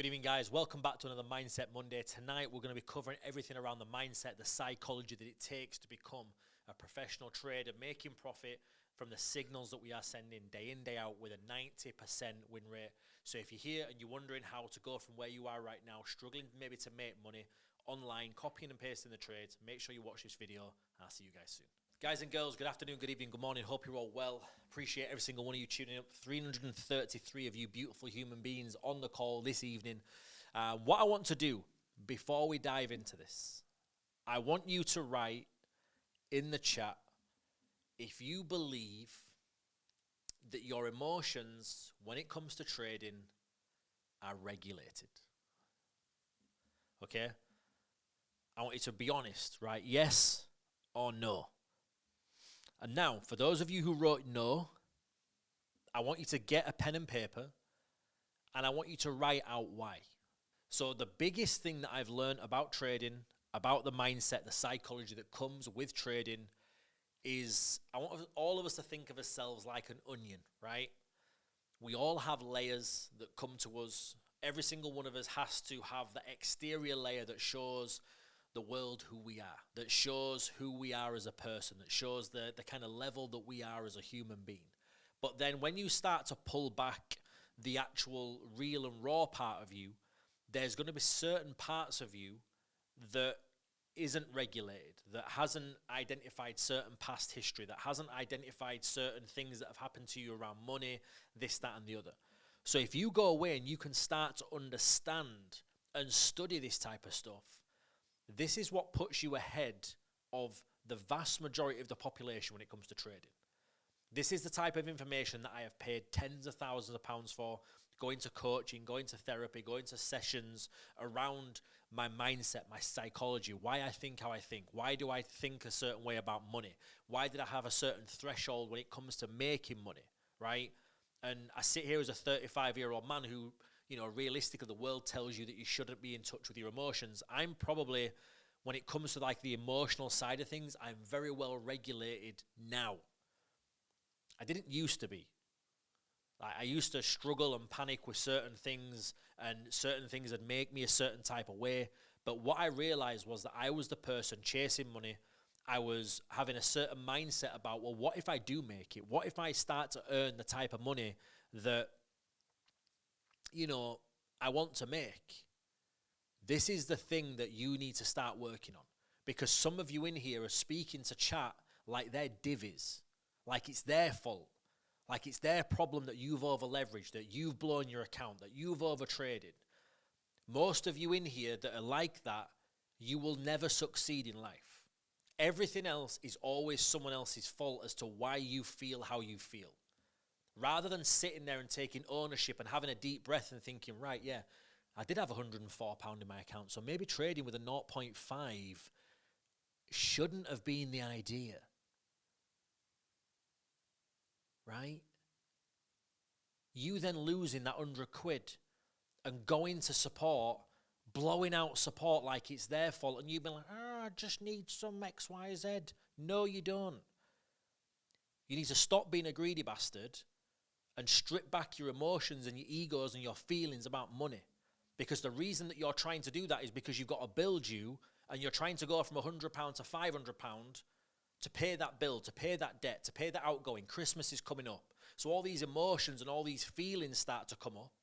Good evening, guys. Welcome back to another Mindset Monday. Tonight, we're going to be covering everything around the mindset, the psychology that it takes to become a professional trader, making profit from the signals that we are sending day in, day out with a 90% win rate. So if you're here and you're wondering how to go from where you are right now, struggling maybe to make money online, copying and pasting the trades, make sure you watch this video, and I'll see you guys soon. Guys and girls, good afternoon, good evening, good morning. Hope you're all well. Appreciate every single one of you tuning up. 333 of you beautiful human beings on the call this evening. What I want to do before we dive into this, I want you to write in the chat if you believe that your emotions, when it comes to trading, are regulated. Okay? I want you to be honest, right? Yes or no. And now, for those of you who wrote no, I want you to get a pen and paper, and I want you to write out why. So the biggest thing that I've learned about trading, about the mindset, the psychology that comes with trading is I want all of us to think of ourselves like an onion, right? We all have layers that come to us. Every single one of us has to have the exterior layer that shows the world who we are, that shows who we are as a person, that shows the kind of level that we are as a human being. But then when you start to pull back the actual real and raw part of you, there's going to be certain parts of you that isn't regulated, that hasn't identified certain past history, that hasn't identified certain things that have happened to you around money, this, that, and the other. So if you go away and you can start to understand and study this type of stuff, this is what puts you ahead of the vast majority of the population when it comes to trading. This is the type of information that I have paid tens of thousands of pounds for, going to coaching, going to therapy, going to sessions around my mindset, my psychology, why I think how I think, why do I think a certain way about money, why did I have a certain threshold when it comes to making money, right? And I sit here as a 35-year-old man who, you know, realistically, the world tells you that you shouldn't be in touch with your emotions. I'm probably, when it comes to like the emotional side of things, I'm very well regulated now. I didn't used to be. I used to struggle and panic with certain things, and certain things would make me a certain type of way. But what I realized was that I was the person chasing money. I was having a certain mindset about, well, what if I do make it? What if I start to earn the type of money that, you know, I want to make? This is the thing that you need to start working on, because some of you in here are speaking to chat like they're divvies, like it's their fault, like it's their problem that you've over-leveraged, that you've blown your account, that you've over-traded. Most of you in here that are like that, you will never succeed in life. Everything else is always someone else's fault as to why you feel how you feel. Rather than sitting there and taking ownership and having a deep breath and thinking, right, yeah, I did have £104 in my account, so maybe trading with a 0.5 shouldn't have been the idea. Right? You then losing that £100 and going to support, blowing out support like it's their fault, and you've been like, I just need some X, Y, Z. No, you don't. You need to stop being a greedy bastard and strip back your emotions and your egos and your feelings about money. Because the reason that you're trying to do that is because you've got to build you, and you're trying to go from £100 to £500 to pay that bill, to pay that debt, to pay that outgoing. Christmas is coming up. So all these emotions and all these feelings start to come up,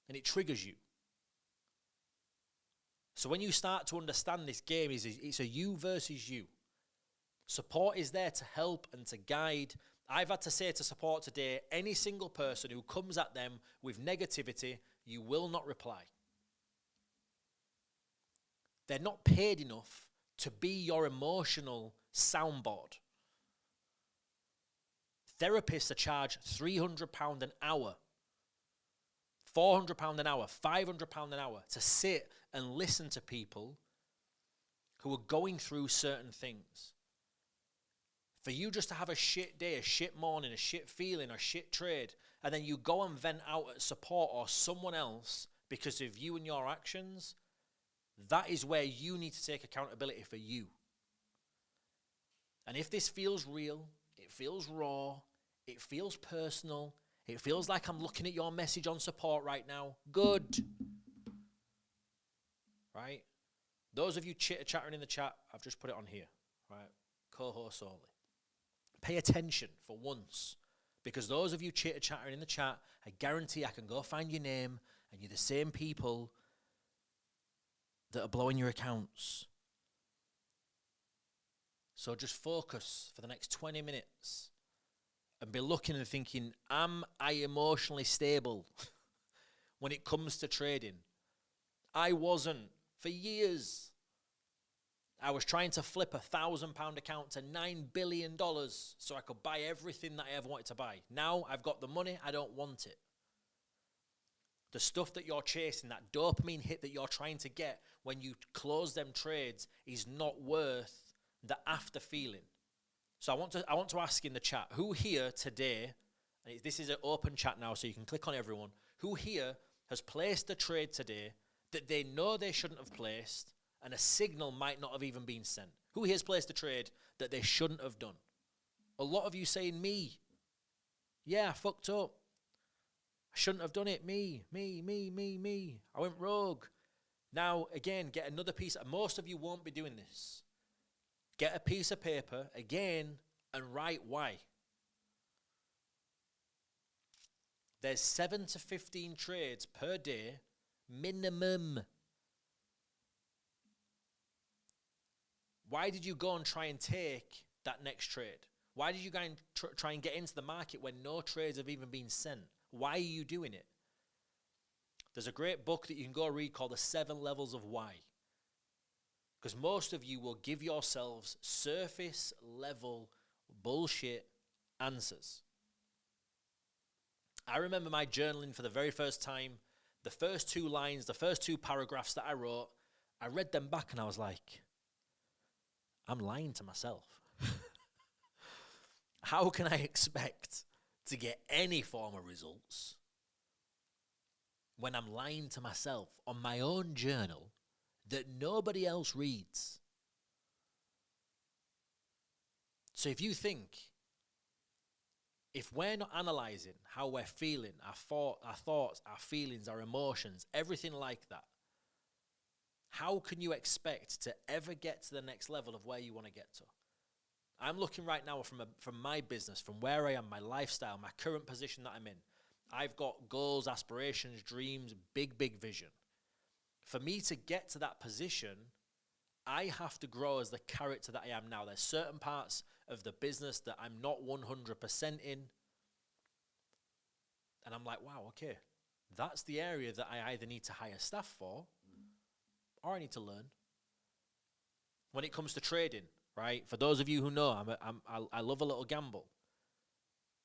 and it triggers you. So when you start to understand this game, it's a you versus you. Support is there to help and to guide. I've had to say to support today, any single person who comes at them with negativity, you will not reply. They're not paid enough to be your emotional soundboard. Therapists are charged £300 an hour, £400 an hour, £500 an hour to sit and listen to people who are going through certain things. For you just to have a shit day, a shit morning, a shit feeling, a shit trade, and then you go and vent out at support or someone else because of you and your actions, that is where you need to take accountability for you. And if this feels real, it feels raw, it feels personal, It feels like I'm looking at your message on support right now. Good. Right? Those of you chitter-chattering in the chat, I've just put it on here. Right? Co-host only. Pay attention for once. Because those of you chitter-chattering in the chat, I guarantee I can go find your name, and you're the same people that are blowing your accounts. So just focus for the next 20 minutes and be looking and thinking, am I emotionally stable when it comes to trading? I wasn't for years. I was trying to flip a £1,000 account to $9 billion so I could buy everything that I ever wanted to buy. Now I've got the money, I don't want it. The stuff that you're chasing, that dopamine hit that you're trying to get when you close them trades is not worth the after feeling. So I want to ask in the chat, who here today, and this is an open chat now so you can click on everyone, who here has placed a trade today that they know they shouldn't have placed and a signal might not have even been sent? Who here has placed a trade that they shouldn't have done? A lot of you saying me. Yeah, I fucked up. I shouldn't have done it. Me. I went rogue. Now, again, get another piece. Most of you won't be doing this. Get a piece of paper, again, and write why. There's 7 to 15 trades per day, minimum. Why did you go and try and take that next trade? Why did you go and try and get into the market when no trades have even been sent? Why are you doing it? There's a great book that you can go read called The 7 Levels of Why. Because most of you will give yourselves surface level bullshit answers. I remember my journaling for the very first time. The first 2 lines, the first 2 paragraphs that I wrote, I read them back and I was like, I'm lying to myself. How can I expect to get any form of results when I'm lying to myself on my own journal that nobody else reads? So if you think, if we're not analyzing how we're feeling, our thoughts, our feelings, our emotions, everything like that, how can you expect to ever get to the next level of where you want to get to? I'm looking right now from my business, from where I am, my lifestyle, my current position that I'm in. I've got goals, aspirations, dreams, big vision. For me to get to that position, I have to grow as the character that I am now. There's certain parts of the business that I'm not 100% in. And I'm like, wow, okay, that's the area that I either need to hire staff for or I need to learn. When it comes to trading, right? For those of you who know, I love a little gamble.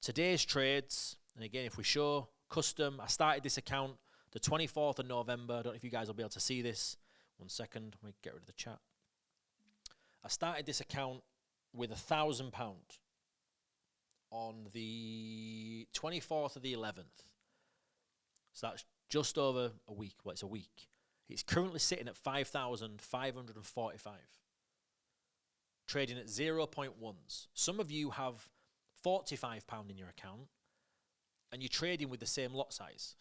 Today's trades, and again, if we show custom, I started this account the 24th of November. I don't know if you guys will be able to see this. 1 second, let me get rid of the chat. I started this account with £1,000 on the 24th of the 11th. So that's just over a week. Well, it's a week. It's currently sitting at 5,545. Trading at 0.1s. Some of you have £45 in your account and you're trading with the same lot size.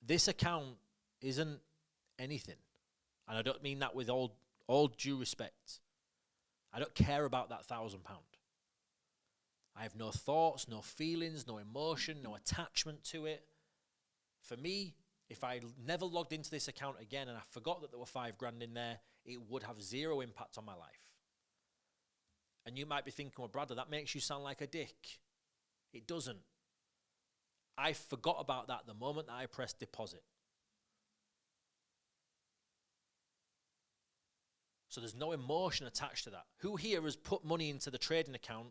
This account isn't anything. And I don't mean that with all due respect. I don't care about that £1,000. I have no thoughts, no feelings, no emotion, no attachment to it. For me, if I never logged into this account again and I forgot that there were £5,000 in there, it would have zero impact on my life. And you might be thinking, well, Bradley, that makes you sound like a dick. It doesn't. I forgot about that the moment that I pressed deposit. So there's no emotion attached to that. Who here has put money into the trading account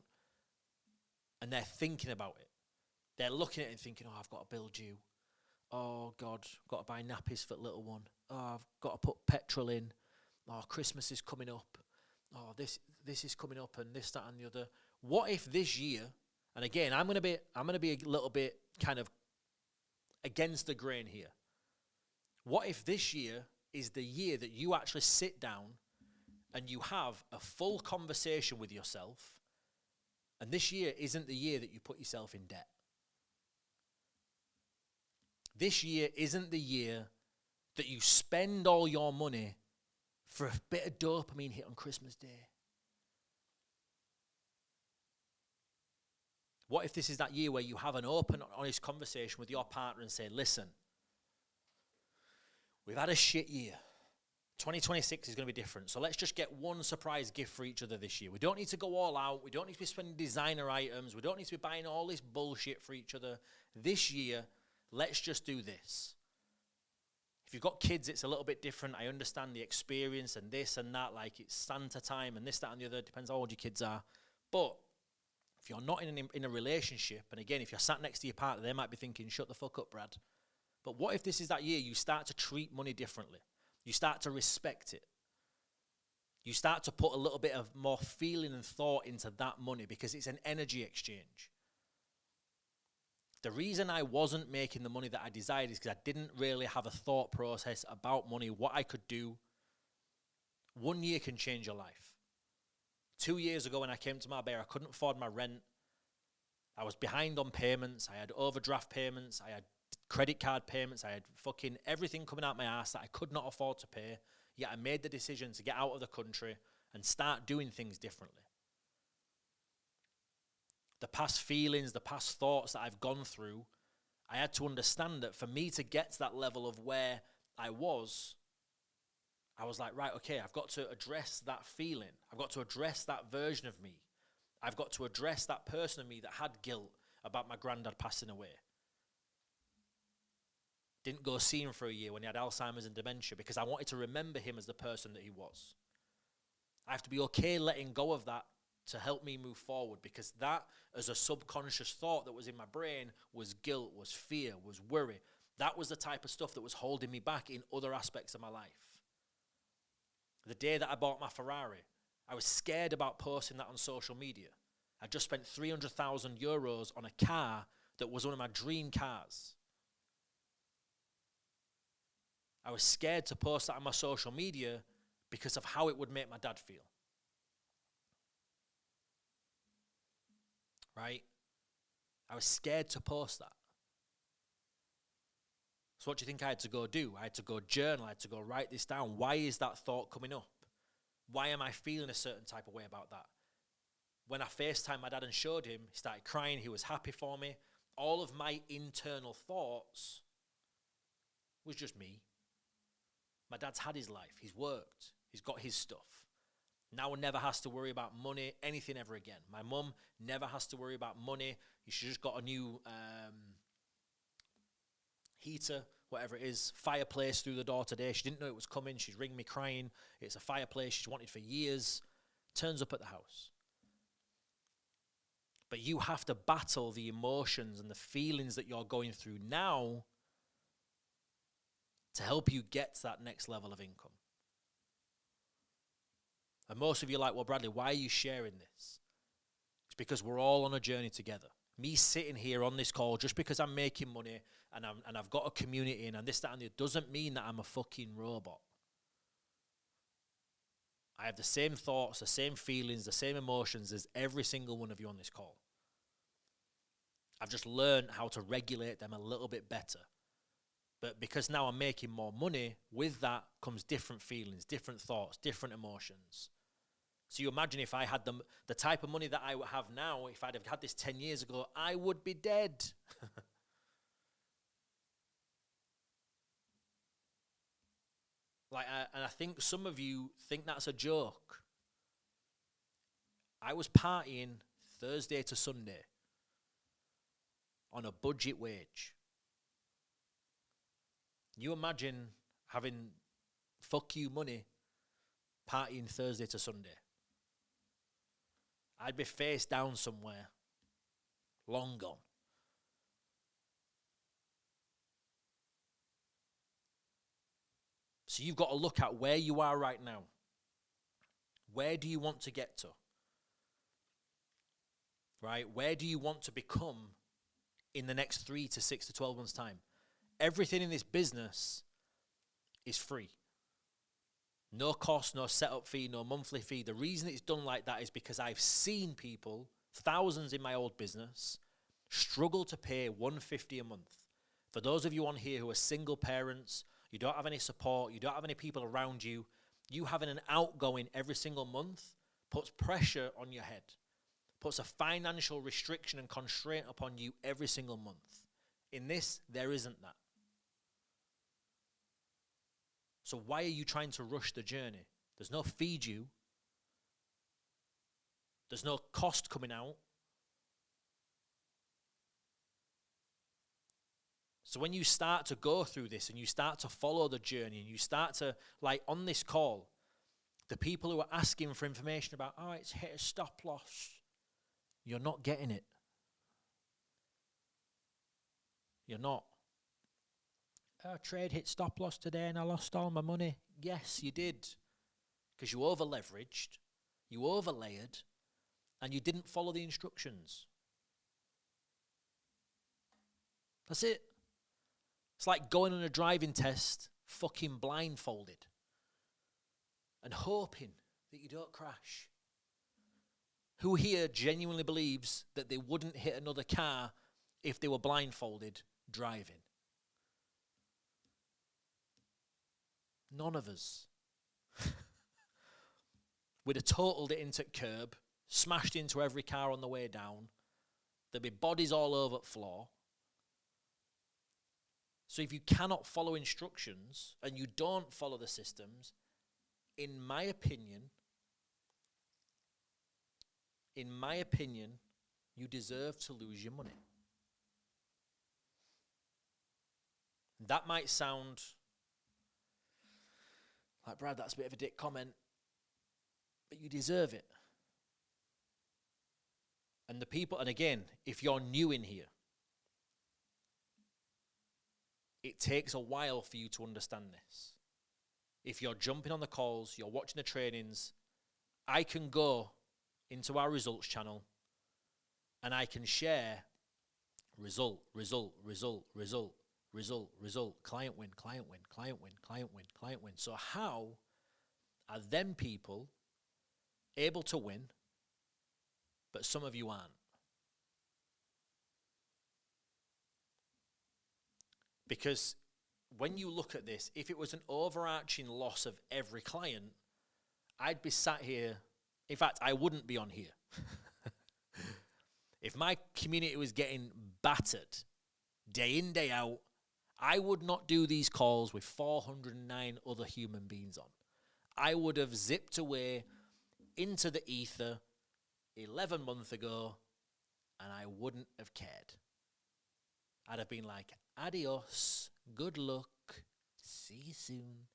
and they're thinking about it? They're looking at it and thinking, oh, I've got a bill due. Oh, God, I've got to buy nappies for the little one. Oh, I've got to put petrol in. Oh, Christmas is coming up. Oh, this is coming up and this, that, and the other. What if this year, and again, I'm going to be a little bit kind of against the grain here. What if this year is the year that you actually sit down and you have a full conversation with yourself And this year isn't the year that you put yourself in debt. This year isn't the year that you spend all your money for a bit of dopamine hit on Christmas Day. What if this is that year where you have an open, honest conversation with your partner and say, listen, we've had a shit year. 2026 is going to be different. So let's just get one surprise gift for each other this year. We don't need to go all out. We don't need to be spending designer items. We don't need to be buying all this bullshit for each other. This year, let's just do this. If you've got kids, it's a little bit different. I understand the experience and this and that, like it's Santa time and this, that, and the other. Depends how old your kids are. But if you're not in a relationship, and again, if you're sat next to your partner, they might be thinking, shut the fuck up, Brad. But what if this is that year you start to treat money differently? You start to respect it. You start to put a little bit of more feeling and thought into that money because it's an energy exchange. The reason I wasn't making the money that I desired is because I didn't really have a thought process about money, what I could do. 1 year can change your life. 2 years ago when I came to Marbella, I couldn't afford my rent. I was behind on payments. I had overdraft payments. I had credit card payments. I had fucking everything coming out my ass that I could not afford to pay. Yet I made the decision to get out of the country and start doing things differently. The past feelings, the past thoughts that I've gone through, I had to understand that for me to get to that level of where I was like, right, okay, I've got to address that feeling. I've got to address that version of me. I've got to address that person of me that had guilt about my granddad passing away. Didn't go see him for a year when he had Alzheimer's and dementia because I wanted to remember him as the person that he was. I have to be okay letting go of that to help me move forward because that, as a subconscious thought that was in my brain, was guilt, was fear, was worry. That was the type of stuff that was holding me back in other aspects of my life. The day that I bought my Ferrari, I was scared about posting that on social media. I just spent 300,000 euros on a car that was one of my dream cars. I was scared to post that on my social media because of how it would make my dad feel. Right? I was scared to post that. So what do you think I had to go do? I had to go journal. I had to go write this down. Why is that thought coming up? Why am I feeling a certain type of way about that? When I FaceTimed my dad and showed him, he started crying. He was happy for me. All of my internal thoughts was just me. My dad's had his life. He's worked. He's got his stuff. Now never has to worry about money, anything ever again. My mum never has to worry about money. She just got a new heater, whatever it is, fireplace through the door today. She didn't know it was coming. She's ringing me crying. It's a fireplace she's wanted for years. Turns up at the house. But you have to battle the emotions and the feelings that you're going through now to help you get to that next level of income. And most of you are like, well, Bradley, why are you sharing this? It's because we're all on a journey together. Me sitting here on this call, just because I'm making money and I've got a community and this, that, and the other, doesn't mean that I'm a fucking robot. I have the same thoughts, the same feelings, the same emotions as every single one of you on this call. I've just learned how to regulate them a little bit better. But because now I'm making more money, with that comes different feelings, different thoughts, different emotions. So you imagine if I had the type of money that I have now, if I'd have had this 10 years ago, I would be dead. And I think some of you think that's a joke. I was partying Thursday to Sunday on a budget wage. You imagine having fuck you money partying Thursday to Sunday. I'd be face down somewhere, long gone. So you've got to look at where you are right now. Where do you want to get to? Right? Where do you want to become in the next 3 to 6 to 12 months' time? Everything in this business is free. No cost, no setup fee, no monthly fee. The reason it's done like that is because I've seen people thousands in my old business, struggle to pay $150 a month. For those of you on here who are single parents, you don't have any support, you don't have any people around you, you having an outgoing every single month puts pressure on your head, puts a financial restriction and constraint upon you every single month. In this, there isn't that. So why are you trying to rush the journey? There's no fee due. There's no cost coming out. So when you start to go through this and you start to follow the journey and you start to, like on this call, the people who are asking for information about, oh, it's hit a stop loss, you're not getting it. You're not. Oh, trade hit stop loss today and I lost all my money. Yes, you did. Because you over-leveraged, you over-layered, and you didn't follow the instructions. That's it. It's like going on a driving test fucking blindfolded and hoping that you don't crash. Who here genuinely believes that they wouldn't hit another car if they were blindfolded driving? None of us. We'd have totaled it into curb, smashed into every car on the way down. There'd be bodies all over the floor. So if you cannot follow instructions and you don't follow the systems, in my opinion, you deserve to lose your money. That might sound like, Brad, that's a bit of a dick comment, but you deserve it. And the people, and again, if you're new in here, it takes a while for you to understand this. If you're jumping on the calls, you're watching the trainings, I can go into our results channel and I can share result, client win, client win, client win, client win, client win. So how are them people able to win, but some of you aren't? Because when you look at this, if it was an overarching loss of every client, I'd be sat here. In fact, I wouldn't be on here. If my community was getting battered day in, day out, I would not do these calls with 409 other human beings on. I would have zipped away into the ether 11 months ago, and I wouldn't have cared. I'd have been like, adios, good luck, see you soon.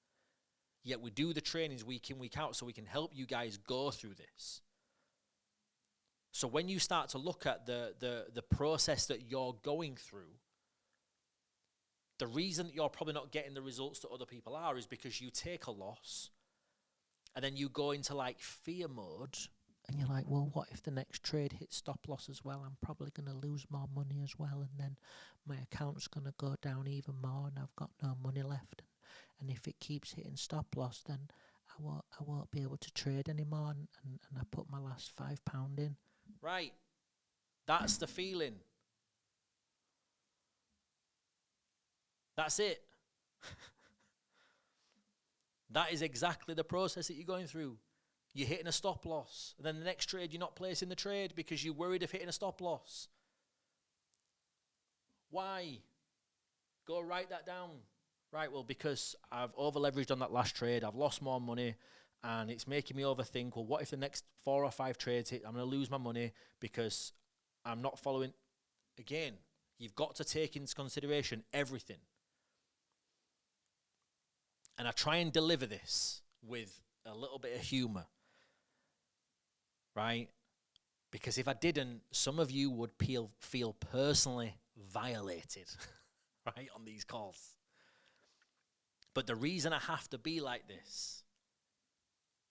Yet we do the trainings week in, week out so we can help you guys go through this. So when you start to look at the process that you're going through, the reason that you're probably not getting the results that other people are is because you take a loss and then you go into like fear mode. And you're like, well, what if the next trade hits stop loss as well? I'm probably going to lose more money as well. And then my account's going to go down even more and I've got no money left. And if it keeps hitting stop loss, then I won't be able to trade anymore. And I put my last £5 in. Right. That's the feeling. That's it. That is exactly the process that you're going through. You're hitting a stop loss. And then the next trade, you're not placing the trade because you're worried of hitting a stop loss. Why? Go write that down. Right, well, because I've over-leveraged on that last trade, I've lost more money, and it's making me overthink, well, what if the next 4 or 5 trades hit? I'm going to lose my money because I'm not following. Again, you've got to take into consideration everything. And I try and deliver this with a little bit of humor. Right? Because if I didn't, some of you would feel personally violated, right, on these calls. But the reason I have to be like this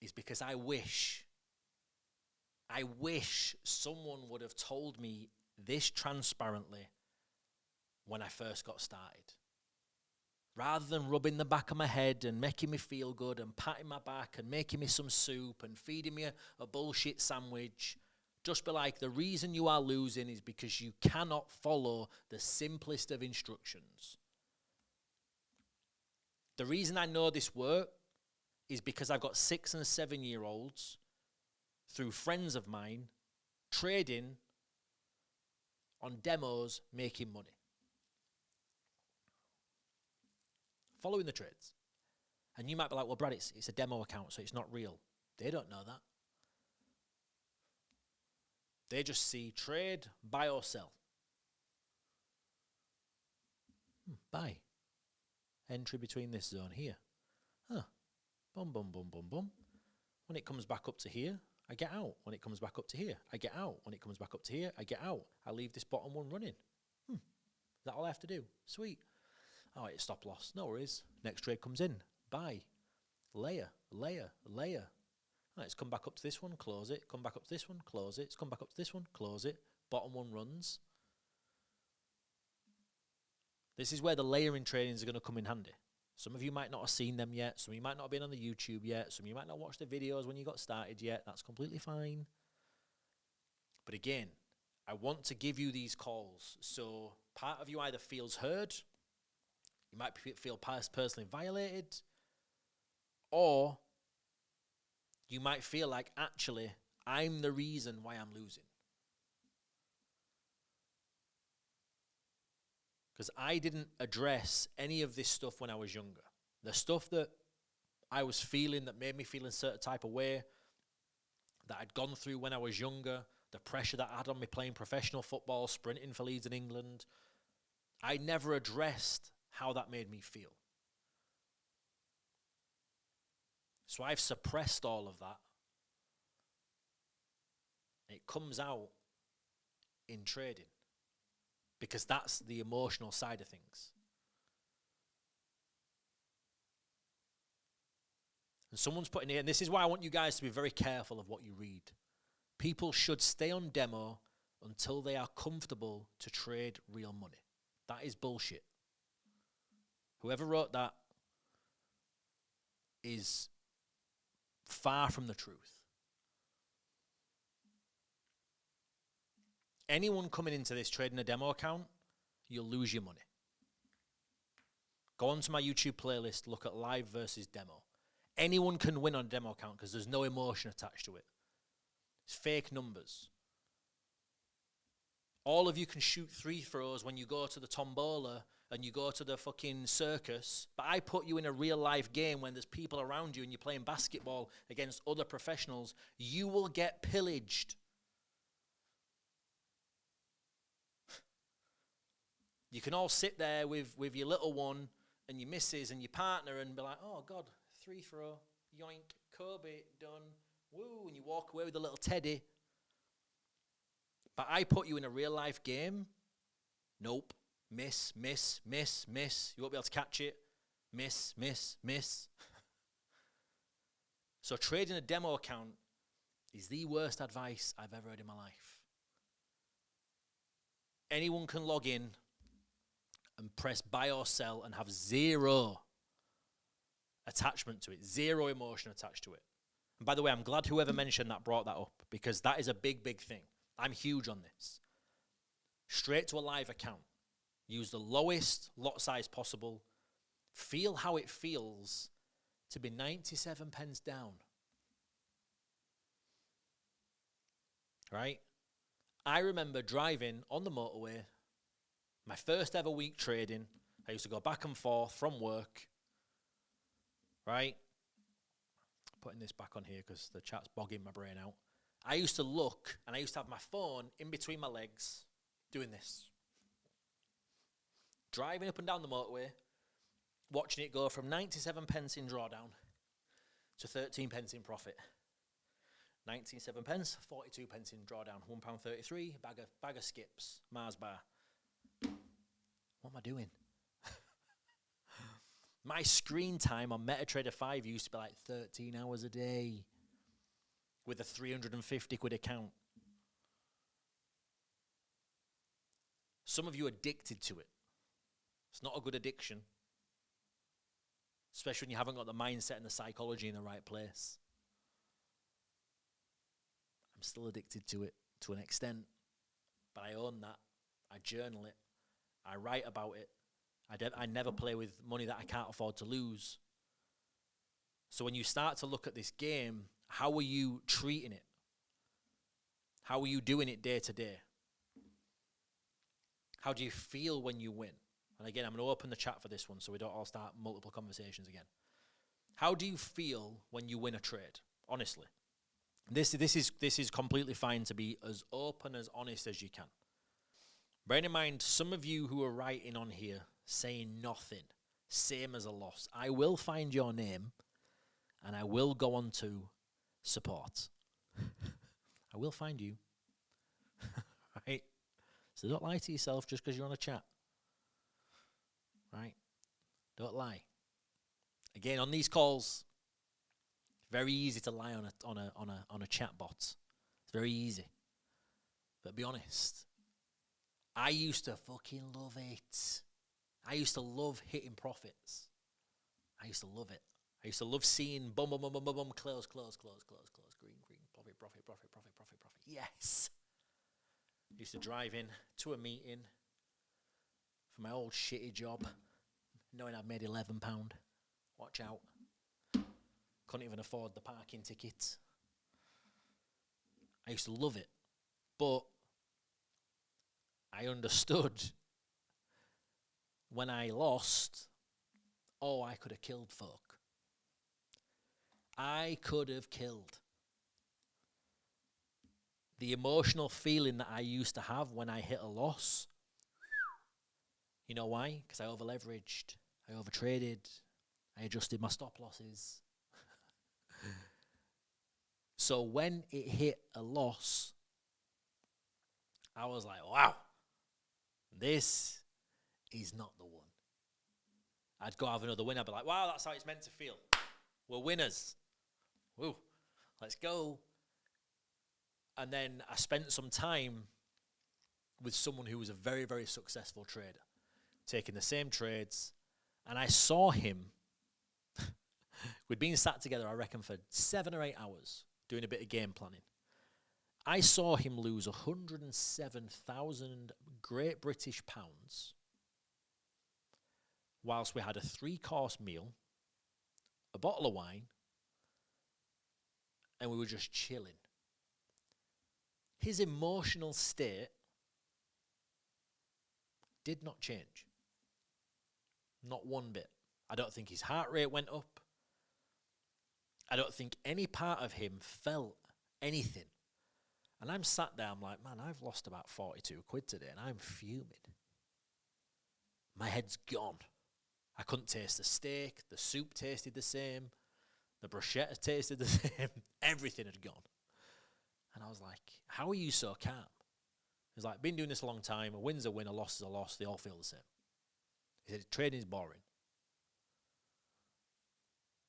is because I wish someone would have told me this transparently when I first got started. Rather than rubbing the back of my head and making me feel good and patting my back and making me some soup and feeding me a bullshit sandwich, Just be like, the reason you are losing is because you cannot follow the simplest of instructions. The reason I know this work is because I've got 6 and 7 year olds through friends of mine trading on demos, making money. Following the trades. And you might be like, well, Brad, it's a demo account, so it's not real. They don't know that. They just see trade, buy or sell. Buy. Entry between this zone here. Huh. Boom, boom, boom, boom, boom. When it comes back up to here, I get out. When it comes back up to here, I get out. When it comes back up to here, I get out. I leave this bottom one running. Is that all I have to do? Sweet. Oh, it's stop loss. No worries. Next trade comes in. Buy. Layer, layer, layer. Right, it's come back up to this one, close it. Come back up to this one, close it. It's come back up to this one, close it. Bottom one runs. This is where the layering trainings are going to come in handy. Some of you might not have seen them yet. Some of you might not have been on the YouTube yet. Some of you might not watch the videos when you got started yet. That's completely fine. But again, I want to give you these calls. So part of you either feels heard, you might feel personally violated, or you might feel like, actually, I'm the reason why I'm losing. Because I didn't address any of this stuff when I was younger. The stuff that I was feeling that made me feel in a certain type of way, that I'd gone through when I was younger, the pressure that I had on me playing professional football, sprinting for Leeds in England, I never addressed how that made me feel. So I've suppressed all of that. It comes out in trading. Because that's the emotional side of things. And someone's putting it, and this is why I want you guys to be very careful of what you read. People should stay on demo until they are comfortable to trade real money. That is bullshit. Whoever wrote that is far from the truth. Anyone coming into this trading a demo account, you'll lose your money. Go onto my YouTube playlist, look at live versus demo. Anyone can win on a demo account because there's no emotion attached to it. It's fake numbers. All of you can shoot 3 throws when you go to the tombola and you go to the fucking circus, but I put you in a real life game when there's people around you and you're playing basketball against other professionals, you will get pillaged. You can all sit there with your little one and your missus and your partner and be like, oh, God, 3 throw, yoink, Kobe, done, woo, and you walk away with a little teddy. But I put you in a real-life game. Nope. Miss, miss, miss, miss. You won't be able to catch it. Miss, miss, miss. So trading a demo account is the worst advice I've ever heard in my life. Anyone can log in and press buy or sell and have zero attachment to it, zero emotion attached to it. And by the way, I'm glad whoever mentioned that brought that up because that is a big, big thing. I'm huge on this. Straight to a live account. Use the lowest lot size possible. Feel how it feels to be 97 pence down. Right? I remember driving on the motorway, my first ever week trading. I used to go back and forth from work, right? Putting this back on here because the chat's bogging my brain out. I used to look, and I used to have my phone in between my legs, doing this. Driving up and down the motorway, watching it go from 97 pence in drawdown to 13 pence in profit. 97 pence, 42 pence in drawdown, £1.33, bag of skips, Mars bar. What am I doing? My screen time on MetaTrader 5 used to be like 13 hours a day with a 350 quid account. Some of you are addicted to it. It's not a good addiction, especially when you haven't got the mindset and the psychology in the right place. I'm still addicted to it. to an extent, but I own that. I journal it. I write about it. I never play with money that I can't afford to lose. So when you start to look at this game, how are you treating it? How are you doing it day to day? How do you feel when you win? And again, I'm going to open the chat for this one so we don't all start multiple conversations again. How do you feel when you win a trade? Honestly. This is completely fine to be as open, as honest as you can. Bearing in mind, some of you who are writing on here saying nothing, same as a loss. I will find your name and I will go on to support. I will find you. Right? So don't lie to yourself just because you're on a chat. Right? Don't lie. Again, on these calls, very easy to lie on a chat bot. It's very easy. But be honest. I used to fucking love it. I used to love hitting profits. I used to love it. I used to love seeing bum, close, green, profit. Yes. I used to drive in to a meeting for my old shitty job, knowing I'd made £11. Watch out. Couldn't even afford the parking tickets. I used to love it. But I understood when I lost, I could have killed folk. I could have killed. The emotional feeling that I used to have when I hit a loss, you know why? Because I over-leveraged, I over-traded, I adjusted my stop losses. So when it hit a loss, I was like, wow, this is not the one. I'd go have another win. I'd be like, wow, that's how it's meant to feel. We're winners. Woo, let's go. And then I spent some time with someone who was a very, very successful trader, taking the same trades. And I saw him. We'd been sat together, I reckon, for 7 or 8 hours doing a bit of game planning. I saw him lose 107,000 Great British pounds whilst we had a 3-course meal, a bottle of wine, and we were just chilling. His emotional state did not change. Not one bit. I don't think his heart rate went up. I don't think any part of him felt anything. And I'm sat there, I'm like, man, I've lost about 42 quid today, and I'm fuming. My head's gone. I couldn't taste the steak. The soup tasted the same. The bruschetta tasted the same. Everything had gone. And I was like, how are you so calm? He's like, been doing this a long time. A win's a win, a loss is a loss. They all feel the same. He said, trading is boring.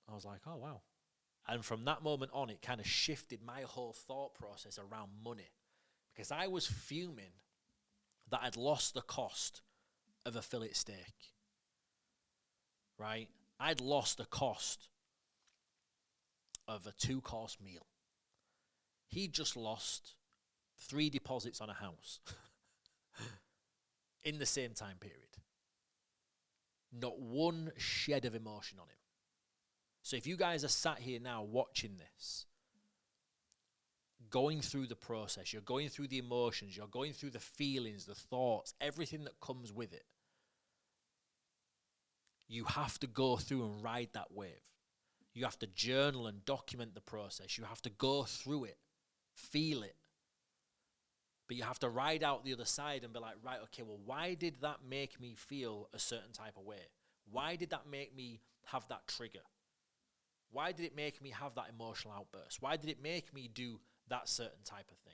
I was like, oh, wow. And from that moment on, it kind of shifted my whole thought process around money. Because I was fuming that I'd lost the cost of a fillet steak. Right? I'd lost the cost of a 2-course meal. He just lost 3 deposits on a house in the same time period. Not one shed of emotion on him. So if you guys are sat here now watching this, going through the process, you're going through the emotions, you're going through the feelings, the thoughts, everything that comes with it, you have to go through and ride that wave. You have to journal and document the process. You have to go through it, feel it. But you have to ride out the other side and be like, right, okay, well, why did that make me feel a certain type of way? Why did that make me have that trigger? Why did it make me have that emotional outburst? Why did it make me do that certain type of thing?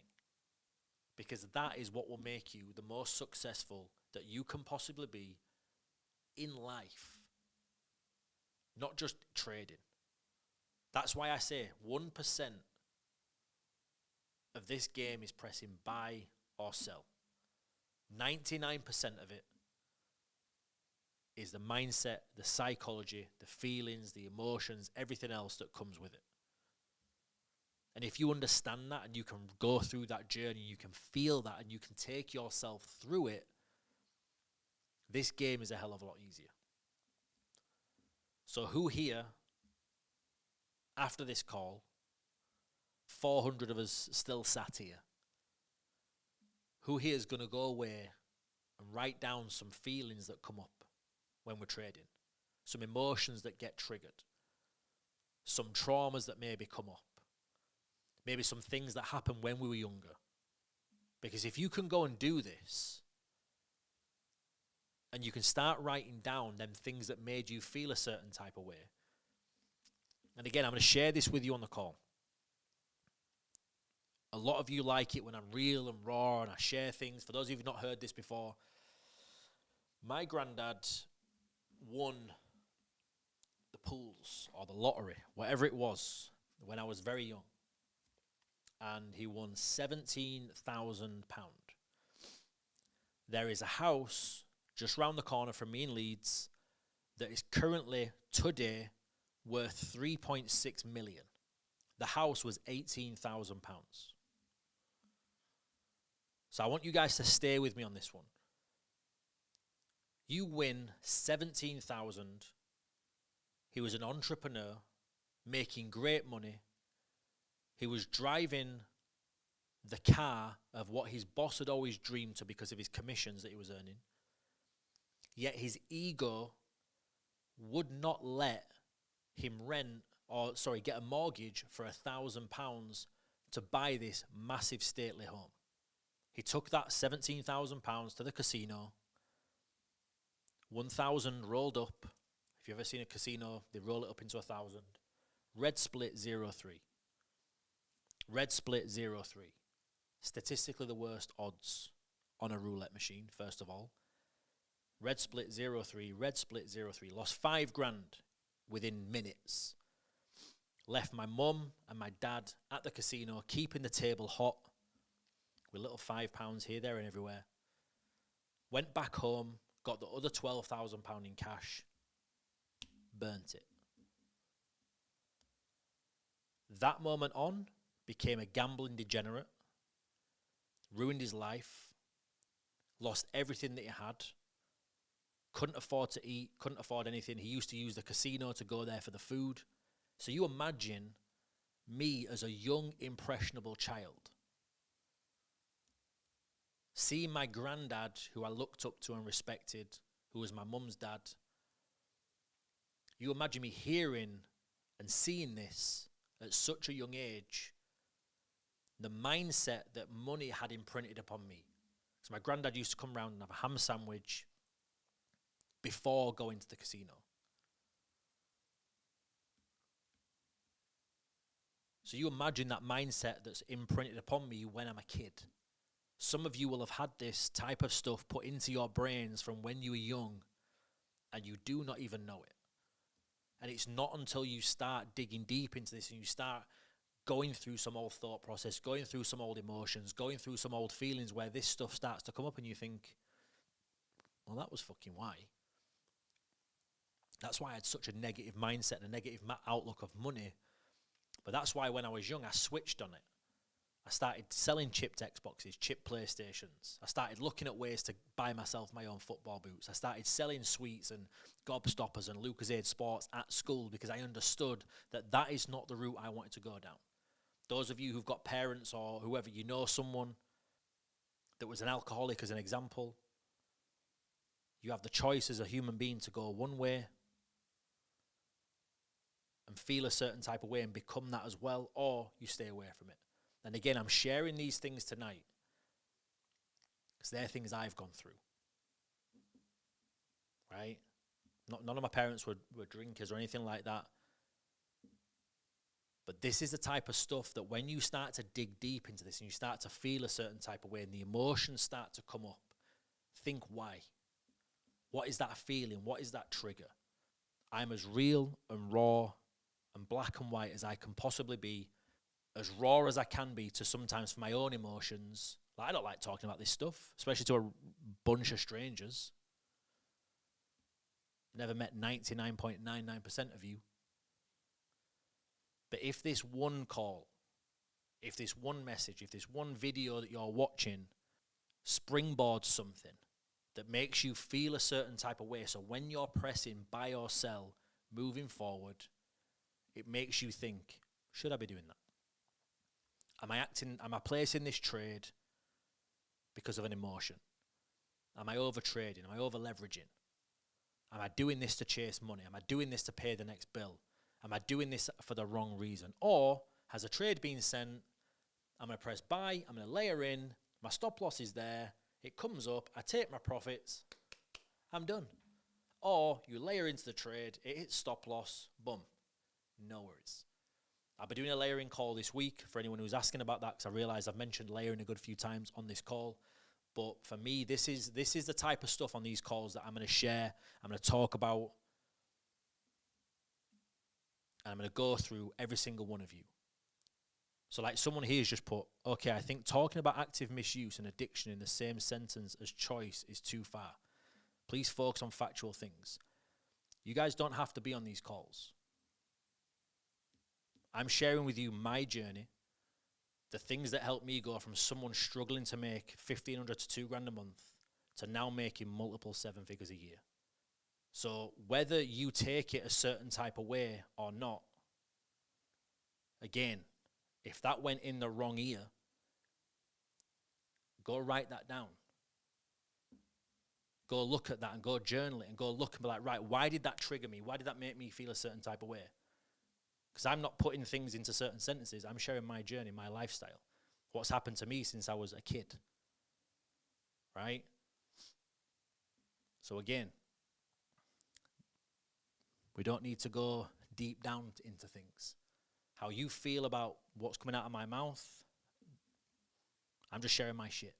Because that is what will make you the most successful that you can possibly be in life. Not just trading. That's why I say 1% of this game is pressing buy or sell. 99% of it is the mindset, the psychology, the feelings, the emotions, everything else that comes with it. And if you understand that and you can go through that journey, you can feel that and you can take yourself through it, this game is a hell of a lot easier. So who here, after this call, 400 of us still sat here, who here is going to go away and write down some feelings that come up when we're trading, some emotions that get triggered, some traumas that maybe come up, maybe some things that happened when we were younger? Because if you can go and do this, and you can start writing down them things that made you feel a certain type of way. And again, I'm going to share this with you on the call. A lot of you like it when I'm real and raw and I share things. For those of you who've not heard this before, my granddad won the pools or the lottery, whatever it was, when I was very young. And he won £17,000. There is a house just round the corner from me in Leeds that is currently, today, worth 3.6 million. The house was £18,000. So I want you guys to stay with me on this one. You win 17,000. He was an entrepreneur, making great money. He was driving the car of what his boss had always dreamed to because of his commissions that he was earning. Yet his ego would not let him get a mortgage for £1,000 to buy this massive stately home. He took that £17,000 to the casino. 1,000 rolled up. If you've ever seen a casino, they roll it up into 1,000. Red split 0-3. Red split 0-3. Statistically the worst odds on a roulette machine, first of all. Red split 0-3, red split 0-3. Lost £5,000 within minutes. Left my mum and my dad at the casino, keeping the table hot with little £5 here, there and everywhere. Went back home, got the other £12,000 in cash, burnt it. That moment on, became a gambling degenerate, ruined his life, lost everything that he had, couldn't afford to eat, couldn't afford anything. He used to use the casino to go there for the food. So you imagine me as a young, impressionable child, seeing my granddad, who I looked up to and respected, who was my mum's dad. You imagine me hearing and seeing this at such a young age, the mindset that money had imprinted upon me. So my granddad used to come round and have a ham sandwich before going to the casino. So you imagine that mindset that's imprinted upon me when I'm a kid. Some of you will have had this type of stuff put into your brains from when you were young, and you do not even know it. And it's not until you start digging deep into this and you start going through some old thought process, going through some old emotions, going through some old feelings where this stuff starts to come up and you think, well, that was fucking why. That's why I had such a negative mindset and a negative outlook of money. But that's why when I was young, I switched on it. I started selling chipped Xboxes, chipped PlayStations. I started looking at ways to buy myself my own football boots. I started selling sweets and gobstoppers and Lucozade Sports at school because I understood that that is not the route I wanted to go down. Those of you who've got parents or whoever, you know someone that was an alcoholic as an example, you have the choice as a human being to go one way and feel a certain type of way and become that as well, or you stay away from it. And again, I'm sharing these things tonight because they're things I've gone through, right? None of my parents were drinkers or anything like that. But this is the type of stuff that when you start to dig deep into this and you start to feel a certain type of way and the emotions start to come up, think why. What is that feeling? What is that trigger? I'm as real and raw and black and white as I can possibly be, as raw as I can be to sometimes for my own emotions. Like, I don't like talking about this stuff, especially to a bunch of strangers. Never met 99.99% of you. But if this one call if this one message, if this one video that you're watching springboards something that makes you feel a certain type of way, so when you're pressing buy or sell moving forward, it makes you think, should I be doing that? Am I placing this trade because of an emotion? Am I over trading? Am I over leveraging? Am I doing this to chase money? Am I doing this to pay the next bill? Am I doing this for the wrong reason? Or has a trade been sent? I'm going to press buy. I'm going to layer in. My stop loss is there. It comes up. I take my profits. I'm done. Or you layer into the trade. It hits stop loss. Boom. No worries. I'll be doing a layering call this week for anyone who's asking about that, because I realize I've mentioned layering a good few times on this call. But for me, this is the type of stuff on these calls that I'm going to share. I'm going to talk about. And I'm going to go through every single one of you. So like someone here has just put, okay, I think talking about active misuse and addiction in the same sentence as choice is too far. Please focus on factual things. You guys don't have to be on these calls. I'm sharing with you my journey, the things that helped me go from someone struggling to make $1,500 to $2,000 a month to now making multiple 7 figures a year. So whether you take it a certain type of way or not, again, if that went in the wrong ear, go write that down. Go look at that and go journal it and go look and be like, right, why did that trigger me? Why did that make me feel a certain type of way? Because I'm not putting things into certain sentences. I'm sharing my journey, my lifestyle, what's happened to me since I was a kid, right? So again, we don't need to go deep down into things. How you feel about what's coming out of my mouth, I'm just sharing my shit.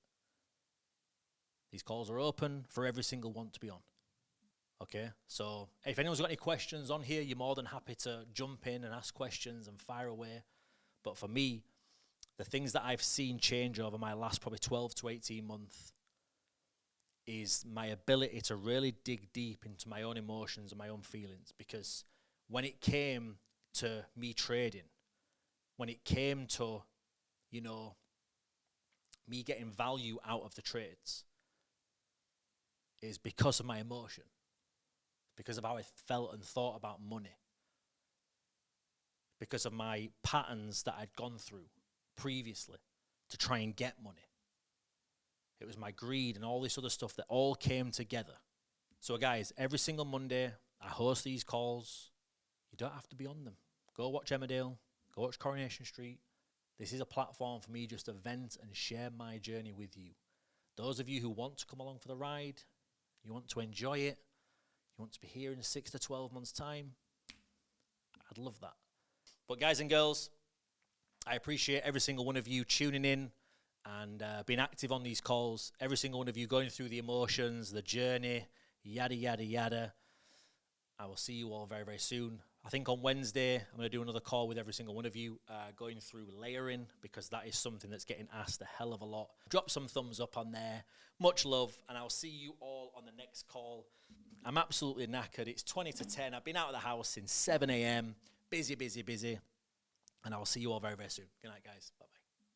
These calls are open for every single one to be on. Okay, so if anyone's got any questions on here, you're more than happy to jump in and ask questions and fire away. But for me, the things that I've seen change over my last probably 12 to 18 months is my ability to really dig deep into my own emotions and my own feelings. Because when it came to me trading, when it came to, me getting value out of the trades, is because of my emotion. Because of how I felt and thought about money. Because of my patterns that I'd gone through previously to try and get money. It was my greed and all this other stuff that all came together. So guys, every single Monday, I host these calls. You don't have to be on them. Go watch Emmerdale. Go watch Coronation Street. This is a platform for me just to vent and share my journey with you. Those of you who want to come along for the ride, you want to enjoy it, you want to be here in 6 to 12 months' time, I'd love that. But guys and girls, I appreciate every single one of you tuning in and being active on these calls. Every single one of you going through the emotions, the journey, yada, yada, yada. I will see you all very, very soon. I think on Wednesday, I'm going to do another call with every single one of you, going through layering, because that is something that's getting asked a hell of a lot. Drop some thumbs up on there. Much love, and I'll see you all on the next call. I'm absolutely knackered. It's 20 to 10. I've been out of the house since 7 a.m. Busy, busy, busy. And I'll see you all very, very soon. Good night, guys. Bye-bye.